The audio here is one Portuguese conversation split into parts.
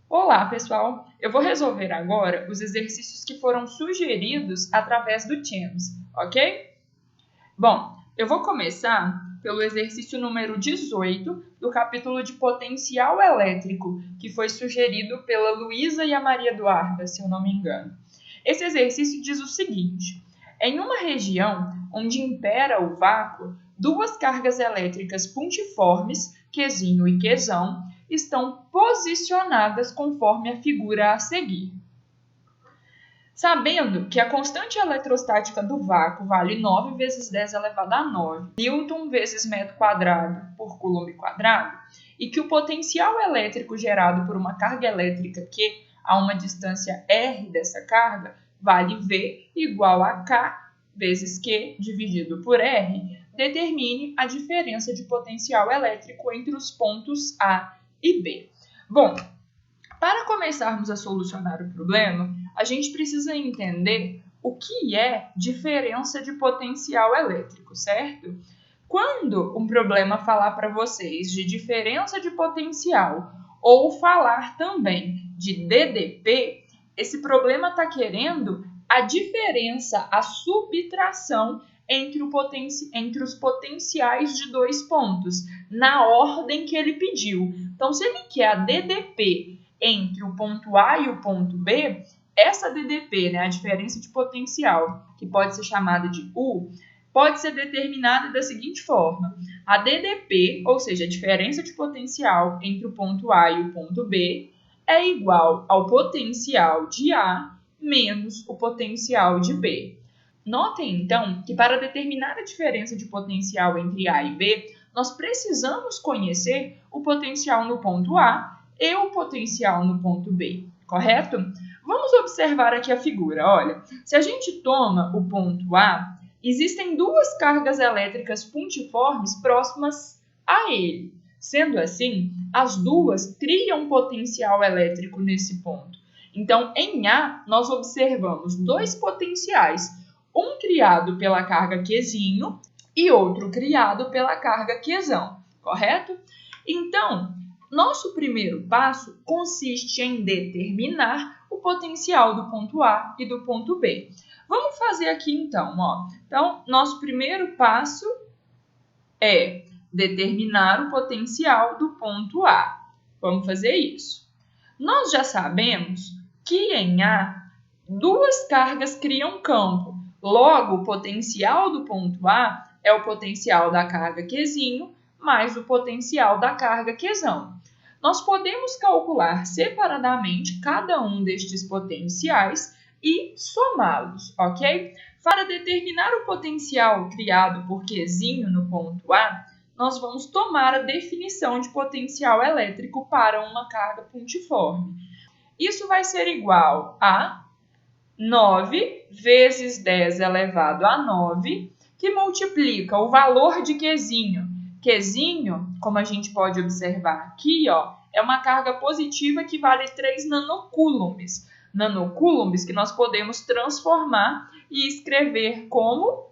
Olá, pessoal! Eu vou resolver agora os exercícios que foram sugeridos através do Teams, ok? Bom, eu vou começar pelo exercício número 18 do capítulo de potencial elétrico, que foi sugerido pela Luísa e a Maria Eduarda, se eu não me engano. Esse exercício diz o seguinte: em uma região onde impera o vácuo, duas cargas elétricas pontiformes, Qzinho e Qzão, estão posicionadas conforme a figura a seguir. Sabendo que a constante eletrostática do vácuo vale 9 vezes 10 elevado a 9 Newton vezes metro quadrado por coulomb quadrado, e que o potencial elétrico gerado por uma carga elétrica Q a uma distância R dessa carga vale V igual a K vezes Q dividido por R, determine a diferença de potencial elétrico entre os pontos A e B. Bom, para começarmos a solucionar o problema, a gente precisa entender o que é diferença de potencial elétrico, certo? Quando um problema falar para vocês de diferença de potencial ou falar também de DDP, esse problema está querendo a diferença, a subtração entre os potenciais de dois pontos, na ordem que ele pediu. Então, se ele quer a DDP entre o ponto A e o ponto B, essa DDP, a diferença de potencial, que pode ser chamada de U, pode ser determinada da seguinte forma: a DDP, ou seja, a diferença de potencial entre o ponto A e o ponto B, é igual ao potencial de A menos o potencial de B. Notem, então, que para determinar a diferença de potencial entre A e B, nós precisamos conhecer o potencial no ponto A e o potencial no ponto B, correto? Vamos observar aqui a figura. Olha, se a gente toma o ponto A, existem duas cargas elétricas pontiformes próximas a ele. Sendo assim, as duas criam potencial elétrico nesse ponto. Então, em A, nós observamos dois potenciais, um criado pela carga Qzinho e outro criado pela carga Qzão, correto? Então, nosso primeiro passo consiste em determinar o potencial do ponto A e do ponto B. Vamos fazer aqui então, ó. Então, nosso primeiro passo é determinar o potencial do ponto A. Vamos fazer isso. Nós já sabemos que em A, duas cargas criam campo. Logo, o potencial do ponto A é o potencial da carga Qzinho mais o potencial da carga Qzão. Nós podemos calcular separadamente cada um destes potenciais e somá-los, ok? Para determinar o potencial criado por Qzinho no ponto A, nós vamos tomar a definição de potencial elétrico para uma carga pontiforme. Isso vai ser igual a 9 vezes 10 elevado a 9, que multiplica o valor de Qzinho. Qzinho, como a gente pode observar aqui, ó, é uma carga positiva que vale 3 nanocoulombs. Nanocoulombs que nós podemos transformar e escrever como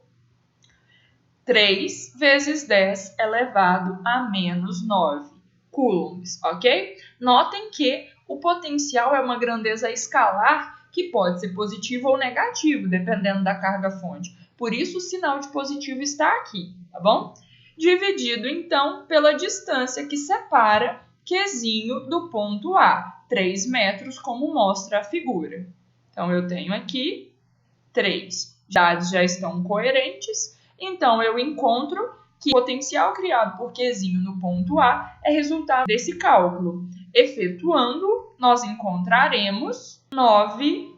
3 vezes 10 elevado a menos 9 coulombs, ok? Notem que o potencial é uma grandeza escalar que pode ser positivo ou negativo, dependendo da carga fonte. Por isso, o sinal de positivo está aqui, tá bom? Dividido, então, pela distância que separa Qzinho do ponto A, 3 metros, como mostra a figura. Então, eu tenho aqui 3. Dados já estão coerentes, então eu encontro que o potencial criado por Qzinho no ponto A é resultado desse cálculo. Efetuando, nós encontraremos 9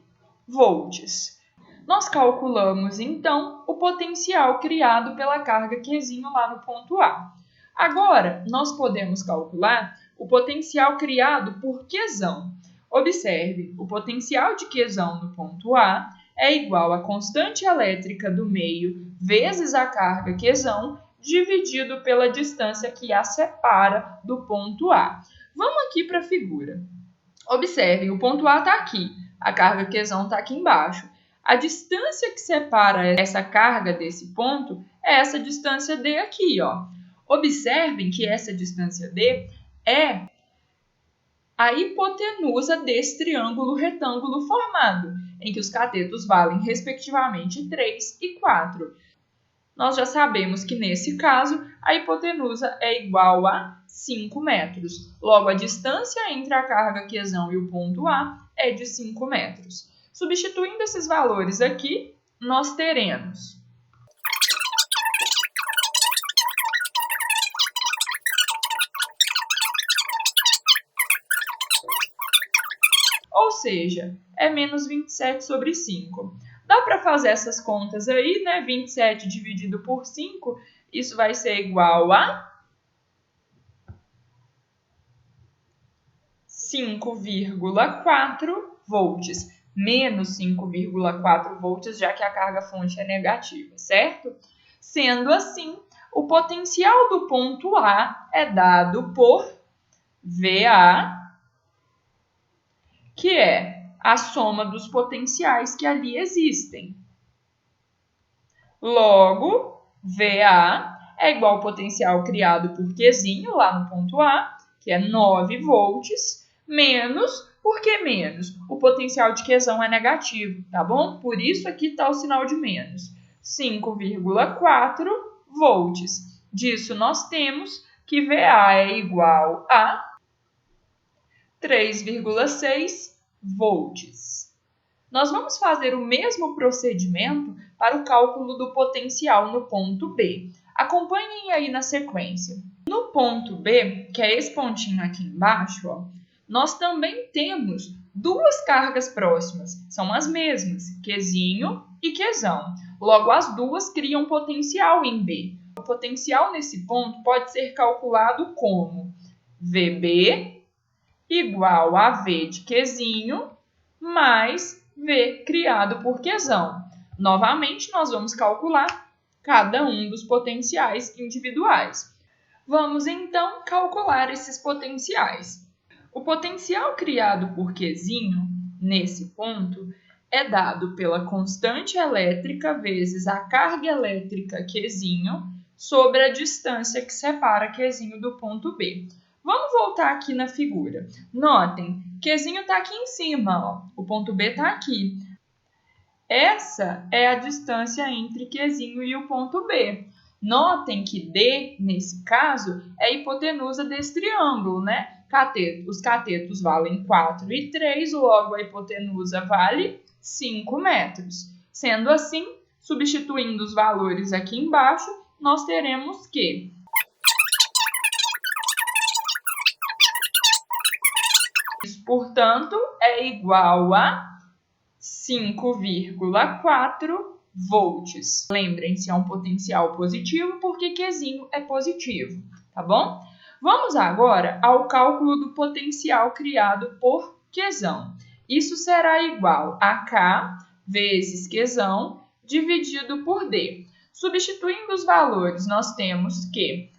volts. Nós calculamos, então, o potencial criado pela carga Qzinho lá no ponto A. Agora, nós podemos calcular o potencial criado por Qzão. Observe, o potencial de Qzão no ponto A é igual à constante elétrica do meio vezes a carga Qzão dividido pela distância que a separa do ponto A. Vamos aqui para a figura. Observe, o ponto A está aqui, a carga Qzão está aqui embaixo. A distância que separa essa carga desse ponto é essa distância D aqui, ó. Observem que essa distância D é a hipotenusa desse triângulo retângulo formado, em que os catetos valem, respectivamente, 3 e 4. Nós já sabemos que, nesse caso, a hipotenusa é igual a 5 metros. Logo, a distância entre a carga quesão e o ponto A é de 5 metros. Substituindo esses valores aqui, nós teremos ou seja, é menos 27 sobre 5. Dá para fazer essas contas aí, né? 27 dividido por 5, isso vai ser igual a 5,4 volts. Menos 5,4 volts, já que a carga-fonte é negativa, certo? Sendo assim, o potencial do ponto A é dado por VA, que é a soma dos potenciais que ali existem. Logo, VA é igual ao potencial criado por Qzinho, lá no ponto A, que é 9 volts, menos, por que menos? O potencial de Qzão é negativo, tá bom? Por isso aqui está o sinal de menos. 5,4 volts. Disso nós temos que VA é igual a 3,6 volts. Nós vamos fazer o mesmo procedimento para o cálculo do potencial no ponto B. Acompanhem aí na sequência. No ponto B, que é esse pontinho aqui embaixo, ó, nós também temos duas cargas próximas. São as mesmas, Qzinho e Qzão. Logo, as duas criam potencial em B. O potencial nesse ponto pode ser calculado como VB igual a V de Qzinho mais V criado por Qzão. Novamente, nós vamos calcular cada um dos potenciais individuais. Vamos, então, calcular esses potenciais. O potencial criado por Qzinho, nesse ponto, é dado pela constante elétrica vezes a carga elétrica Qzinho sobre a distância que separa Qzinho do ponto B. Vamos voltar aqui na figura. Notem, Qzinho está aqui em cima, ó. O ponto B está aqui. Essa é a distância entre Qzinho e o ponto B. Notem que D, nesse caso, é a hipotenusa desse triângulo, né? Os catetos valem 4 e 3, logo a hipotenusa vale 5 metros. Sendo assim, substituindo os valores aqui embaixo, nós teremos que isso, portanto, é igual a 5,4 volts. Lembrem-se, é um potencial positivo porque Qzinho é positivo, tá bom? Vamos agora ao cálculo do potencial criado por Qzão. Isso será igual a K vezes Qzão dividido por D. Substituindo os valores, nós temos que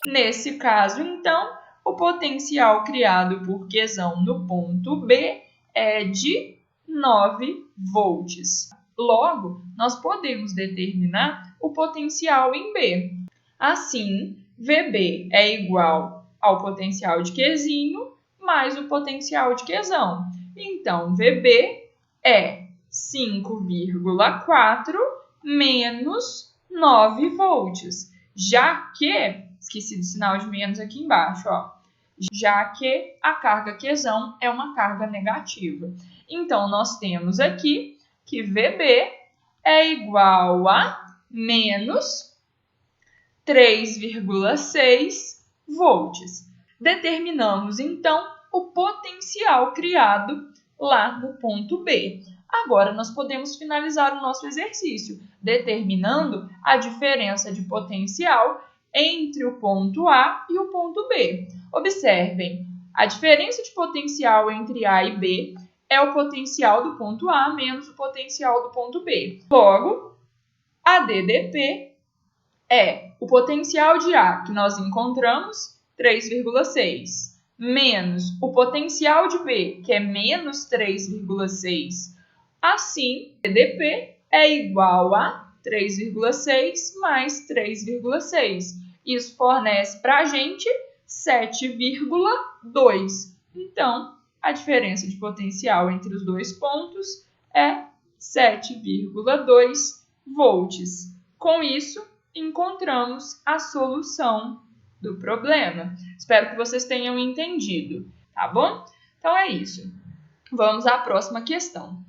nesse caso, então, o potencial criado por Qzão no ponto B é de 9 volts. Logo, nós podemos determinar o potencial em B. Assim, VB é igual ao potencial de Qzinho mais o potencial de Qzão. Então, VB é 5,4 menos 9 volts, já que esqueci do sinal de menos aqui embaixo, ó. Já que a carga Qzão é uma carga negativa. Então, nós temos aqui que VB é igual a menos 3,6 volts. Determinamos, então, o potencial criado lá no ponto B. Agora, nós podemos finalizar o nosso exercício, determinando a diferença de potencial entre o ponto A e o ponto B. Observem, a diferença de potencial entre A e B é o potencial do ponto A menos o potencial do ponto B. Logo, a DDP é o potencial de A, que nós encontramos, 3,6, menos o potencial de B, que é menos 3,6. Assim, DDP é igual a 3,6 mais 3,6. Isso fornece para a gente 7,2. Então, a diferença de potencial entre os dois pontos é 7,2 volts. Com isso, encontramos a solução do problema. Espero que vocês tenham entendido, tá bom? Então é isso. Vamos à próxima questão.